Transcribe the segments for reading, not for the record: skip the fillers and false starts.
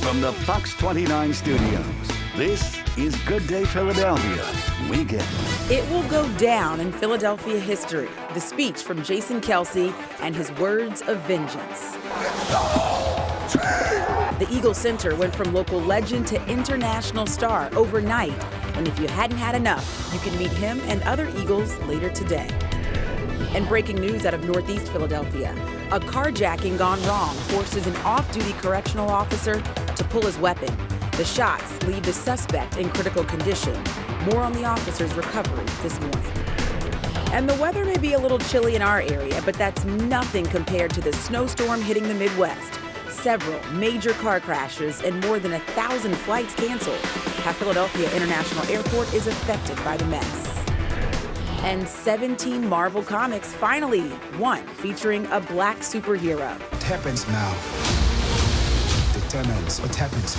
From the Fox 29 studios, this is Good Day Philadelphia Weekend. It will go down in Philadelphia history. The speech from Jason Kelce and his words of vengeance. The Eagles center went from local legend to international star overnight. And if you hadn't had enough, you can meet him and other Eagles later today. And breaking news out of Northeast Philadelphia. A carjacking gone wrong forces an off-duty correctional officer to pull his weapon. The shots leave the suspect in critical condition. More on the officer's recovery this morning. And the weather may be a little chilly in our area, but that's nothing compared to the snowstorm hitting the Midwest. Several major car crashes and more than 1,000 flights canceled. How Philadelphia International Airport is affected by the mess. And 17 Marvel comics finally, one featuring a black superhero. What happens now determines what happens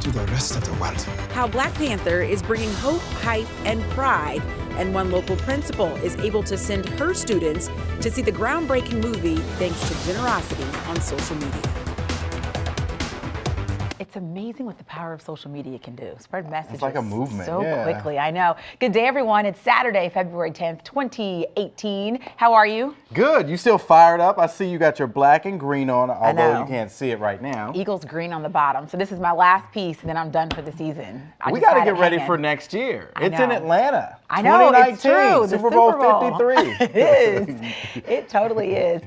to the rest of the world. How Black Panther is bringing hope, hype, and pride, and one local principal is able to send her students to see the groundbreaking movie thanks to generosity on social media. It's amazing what the power of social media can do. Spread messages. It's like a movement. So quickly, I know. Good day, everyone. It's Saturday, February 10th, 2018. How are you? Good. You still fired up? I see you got your black and green on, although you can't see it right now. Eagles green on the bottom. So this is my last piece, and then I'm done for the season. We got to get ready for next year. It's in Atlanta. I know, 2019, it's true. Super Bowl 53. It is. It totally is.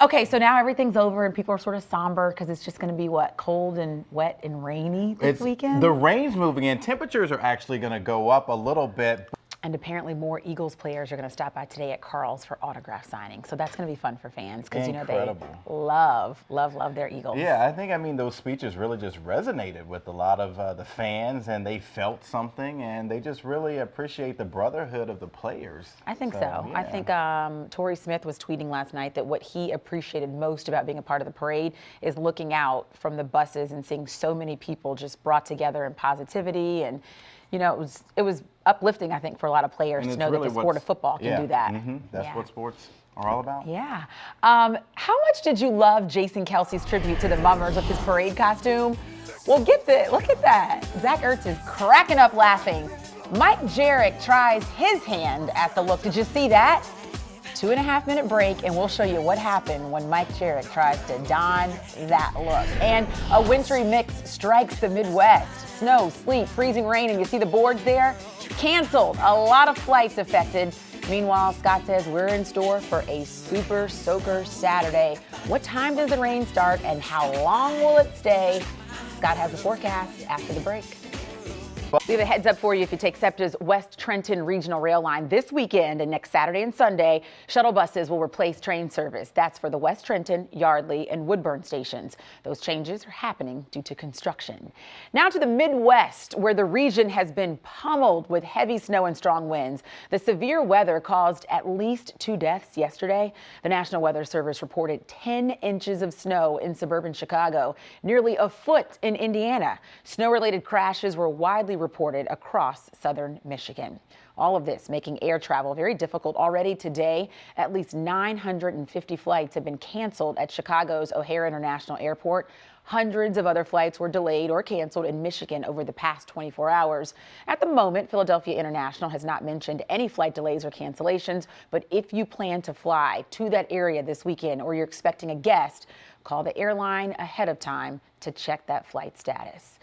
Okay, so now everything's over, and people are sort of somber because it's just going to be, what, cold and wet and rainy this weekend? The rain's moving in. Temperatures are actually going to go up a little bit. And apparently more Eagles players are going to stop by today at Carl's for autograph signing. So that's going to be fun for fans because, you know, they love their Eagles. Yeah, I mean, those speeches really just resonated with a lot of the fans, and they felt something, and they just really appreciate the brotherhood of the players. I think so. Yeah. I think Torrey Smith was tweeting last night that what he appreciated most about being a part of the parade is looking out from the buses and seeing so many people just brought together in positivity. And, you know, it was uplifting, I think, for a lot of players to know that the sport of football can do that. That's what sports are all about. Yeah. How much did you love Jason Kelce's tribute to the Mummers with his parade costume? Well, get this. Look at that. Zach Ertz is cracking up laughing. Mike Jarek tries his hand at the look. Did you see that? 2.5-minute break, and we'll show you what happened when Mike Jarek tries to don that look. And a wintry mix strikes the Midwest. Snow, sleet, freezing rain, and you see the boards there? Canceled. A lot of flights affected. Meanwhile, Scott says we're in store for a Super Soaker Saturday. What time does the rain start, and how long will it stay? Scott has the forecast after the break. We have a heads up for you if you take SEPTA's West Trenton Regional Rail Line this weekend and next Saturday and Sunday. Shuttle buses will replace train service. That's for the West Trenton, Yardley, and Woodburn stations. Those changes are happening due to construction. Now to the Midwest, where the region has been pummeled with heavy snow and strong winds. The severe weather caused at least 2 deaths yesterday. The National Weather Service reported 10 inches of snow in suburban Chicago, nearly a foot in Indiana. Snow-related crashes were widely reported across southern Michigan. All of this making air travel very difficult already today. At least 950 flights have been canceled at Chicago's O'Hare International Airport. Hundreds of other flights were delayed or canceled in Michigan over the past 24 hours. At the moment, Philadelphia International has not mentioned any flight delays or cancellations, but if you plan to fly to that area this weekend or you're expecting a guest, call the airline ahead of time to check that flight status.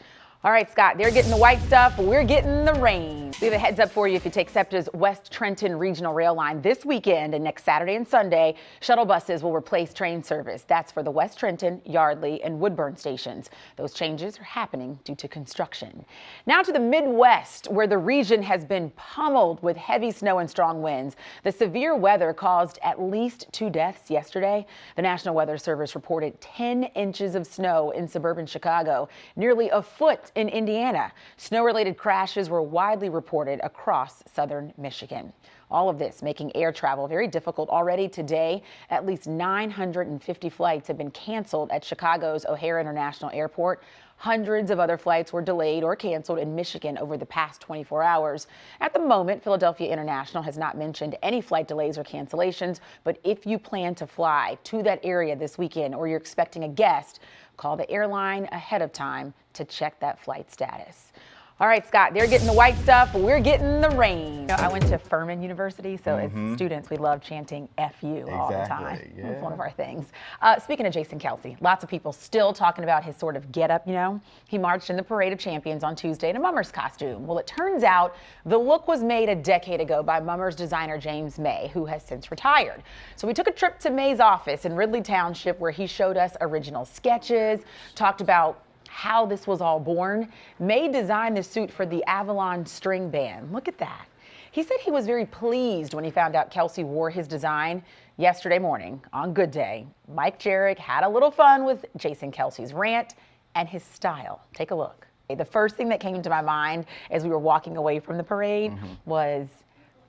All right, Scott, they're getting the white stuff, we're getting the rain. We have a heads up for you if you take SEPTA's West Trenton Regional Rail Line this weekend and next Saturday and Sunday. Shuttle buses will replace train service. That's for the West Trenton, Yardley, and Woodburn stations. Those changes are happening due to construction. Now to the Midwest, where the region has been pummeled with heavy snow and strong winds. The severe weather caused at least 2 deaths yesterday. The National Weather Service reported 10 inches of snow in suburban Chicago, nearly a foot in Indiana. Snow-related crashes were widely reported across southern Michigan. All of this making air travel very difficult already today. At least 950 flights have been canceled at Chicago's O'Hare International Airport. Hundreds of other flights were delayed or canceled in Michigan over the past 24 hours. At the moment, Philadelphia International has not mentioned any flight delays or cancellations, but if you plan to fly to that area this weekend or you're expecting a guest, call the airline ahead of time to check that flight status. All right, Scott, they're getting the white stuff, we're getting the rain. I went to Furman University, so as students, we love chanting FU all the time. Yeah. It's one of our things. Speaking of Jason Kelce, lots of people still talking about his sort of get-up, you know? He marched in the Parade of Champions on Tuesday in a Mummers costume. Well, it turns out the look was made a decade ago by Mummers designer James May, who has since retired. So we took a trip to May's office in Ridley Township, where he showed us original sketches, talked about how this was all born. May designed the suit for the Avalon String Band. Look at that. He said he was very pleased when he found out Kelce wore his design. Yesterday morning, on Good Day, Mike Jerrick had a little fun with Jason Kelce's rant and his style. Take a look. The first thing that came to my mind as we were walking away from the parade was,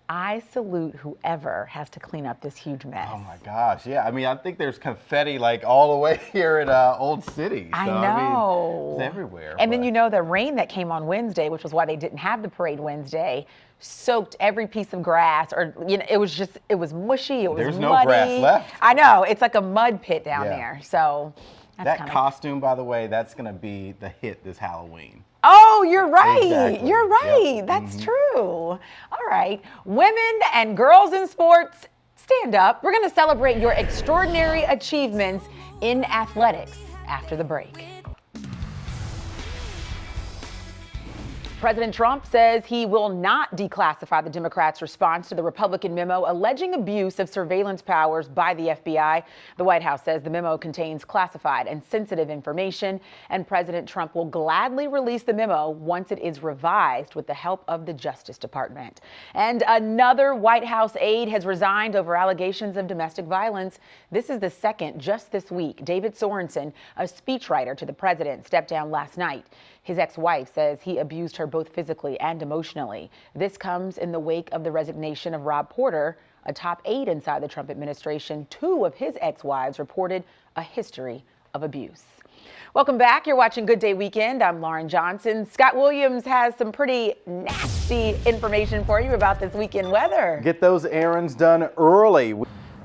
I salute whoever has to clean up this huge mess. Oh my gosh, yeah. I mean, I think there's confetti like all the way here at Old City. So, I know. I mean, it's everywhere. And then you know the rain that came on Wednesday, which was why they didn't have the parade Wednesday, soaked every piece of grass, or you know, it was mushy, it was There's muddy. no grass left. I know, it's like a mud pit down there. So that's that costume, by the way, that's gonna be the hit this Halloween. Oh, you're right. Exactly. You're right. Yep. That's true. All right. Women and girls in sports, stand up. We're going to celebrate your extraordinary achievements in athletics after the break. President Trump says he will not declassify the Democrats' response to the Republican memo alleging abuse of surveillance powers by the FBI. The White House says the memo contains classified and sensitive information, and President Trump will gladly release the memo once it is revised with the help of the Justice Department. And another White House aide has resigned over allegations of domestic violence. This is the second just this week. David Sorensen, a speechwriter to the president, stepped down last night. His ex-wife says he abused her both physically and emotionally. This comes in the wake of the resignation of Rob Porter, a top aide inside the Trump administration. Two of his ex-wives reported a history of abuse. Welcome back. You're watching Good Day Weekend. I'm Lauren Johnson. Scott Williams has some pretty nasty information for you about this weekend weather. Get those errands done early.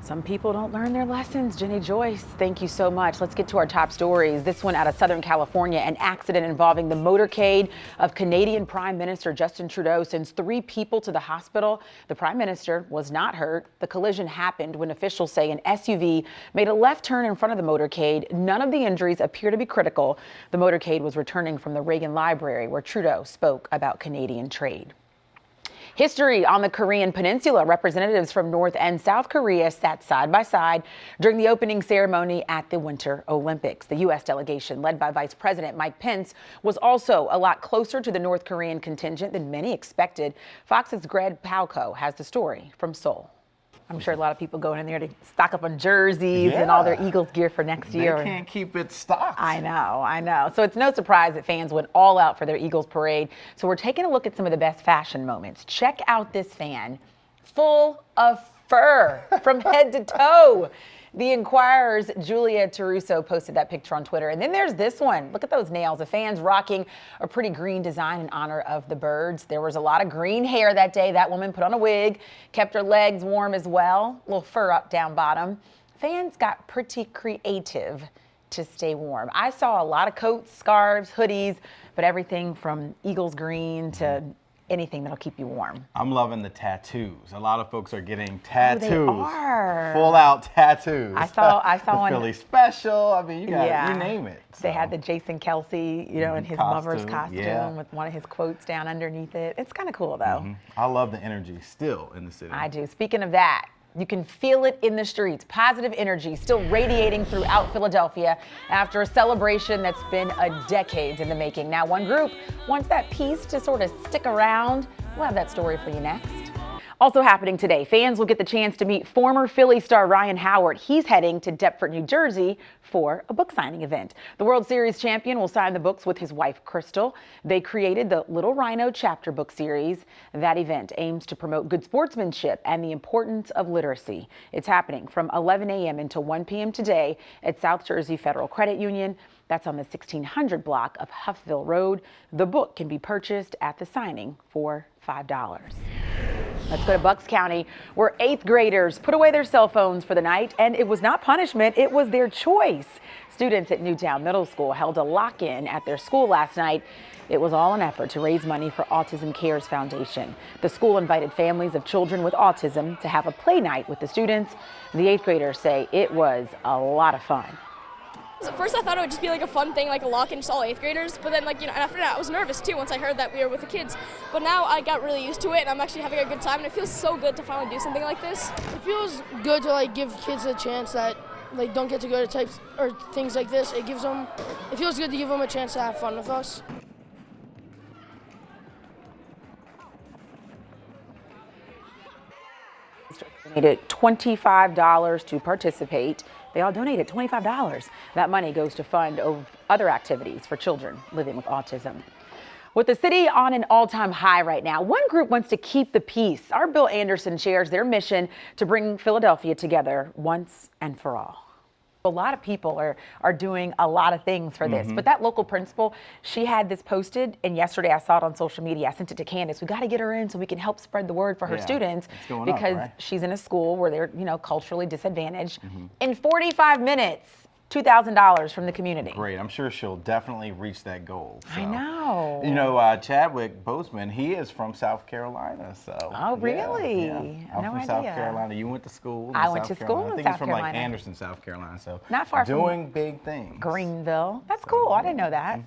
Some people don't learn their lessons. Jenny Joyce, thank you so much. Let's get to our top stories. This one out of Southern California, an accident involving the motorcade of Canadian Prime Minister Justin Trudeau sends 3 people to the hospital. The Prime Minister was not hurt. The collision happened when officials say an SUV made a left turn in front of the motorcade. None of the injuries appear to be critical. The motorcade was returning from the Reagan Library, where Trudeau spoke about Canadian trade. History on the Korean Peninsula. Representatives from North and South Korea sat side by side during the opening ceremony at the Winter Olympics. The U.S. delegation, led by Vice President Mike Pence, was also a lot closer to the North Korean contingent than many expected. Fox's Greg Palco has the story from Seoul. I'm sure a lot of people going in there to stock up on jerseys and all their Eagles gear for next year. They can't keep it stocked. I know. So it's no surprise that fans went all out for their Eagles parade. So we're taking a look at some of the best fashion moments. Check out this fan, full of fur from head to toe. The Inquirer's Julia Taruso posted that picture on Twitter. And then there's this one. Look at those nails. The fans rocking a pretty green design in honor of the birds. There was a lot of green hair that day. That woman put on a wig, kept her legs warm as well. A little fur up, down, bottom. Fans got pretty creative to stay warm. I saw a lot of coats, scarves, hoodies, but everything from Eagles green to anything that'll keep you warm. I'm loving the tattoos. A lot of folks are getting tattoos. They are. Full out tattoos. I saw the one. Philly special. I mean, you name it. They had the Jason Kelce, in his Mummers costume with one of his quotes down underneath it. It's kind of cool though. I love the energy still in the city. I do. Speaking of that, you can feel it in the streets. Positive energy still radiating throughout Philadelphia after a celebration that's been a decade in the making. Now, one group wants that peace to sort of stick around. We'll have that story for you next. Also happening today, fans will get the chance to meet former Philly star Ryan Howard. He's heading to Deptford, New Jersey for a book signing event. The World Series champion will sign the books with his wife, Crystal. They created the Little Rhino chapter book series. That event aims to promote good sportsmanship and the importance of literacy. It's happening from 11 a.m. until 1 p.m. today at South Jersey Federal Credit Union. That's on the 1600 block of Huffville Road. The book can be purchased at the signing for $5. Let's go to Bucks County, where 8th graders put away their cell phones for the night, and it was not punishment, it was their choice. Students at Newtown Middle School held a lock-in at their school last night. It was all an effort to raise money for Autism Cares Foundation. The school invited families of children with autism to have a play night with the students. The 8th graders say it was a lot of fun. At first I thought it would just be like a fun thing, like a lock-in, just all 8th graders, but then and after that I was nervous too once I heard that we were with the kids. But now I got really used to it and I'm actually having a good time and it feels so good to finally do something like this. It feels good to give kids a chance that don't get to go to types or things like this. It feels good to give them a chance to have fun with us. Donated $25 to participate. They all donated $25. That money goes to fund other activities for children living with autism. With the city on an all-time high right now, one group wants to keep the peace. Our Bill Anderson shares their mission to bring Philadelphia together once and for all. A lot of people are doing a lot of things for this, but that local principal, she had this posted, and yesterday I saw it on social media. I sent it to Candace. We got to get her in so we can help spread the word for her students because she's in a school where they're culturally disadvantaged. In 45 minutes, $2,000 from the community. Great. I'm sure she'll definitely reach that goal. So. I know. Chadwick Boseman, he is from South Carolina. So. Oh, really? Yeah. I'm no from idea. South Carolina. You went to school in I went South to school Carolina. in I think South he's from Carolina. Anderson, South Carolina. So not far from doing big things. Greenville. That's cool. I didn't know that.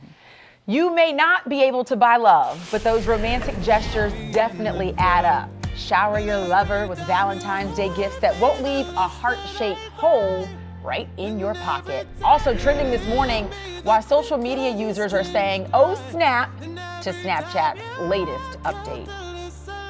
You may not be able to buy love, but those romantic gestures definitely add up. Shower your lover with Valentine's Day gifts that won't leave a heart-shaped hole right in your pocket. Also trending this morning, why social media users are saying, oh snap, to Snapchat's latest update.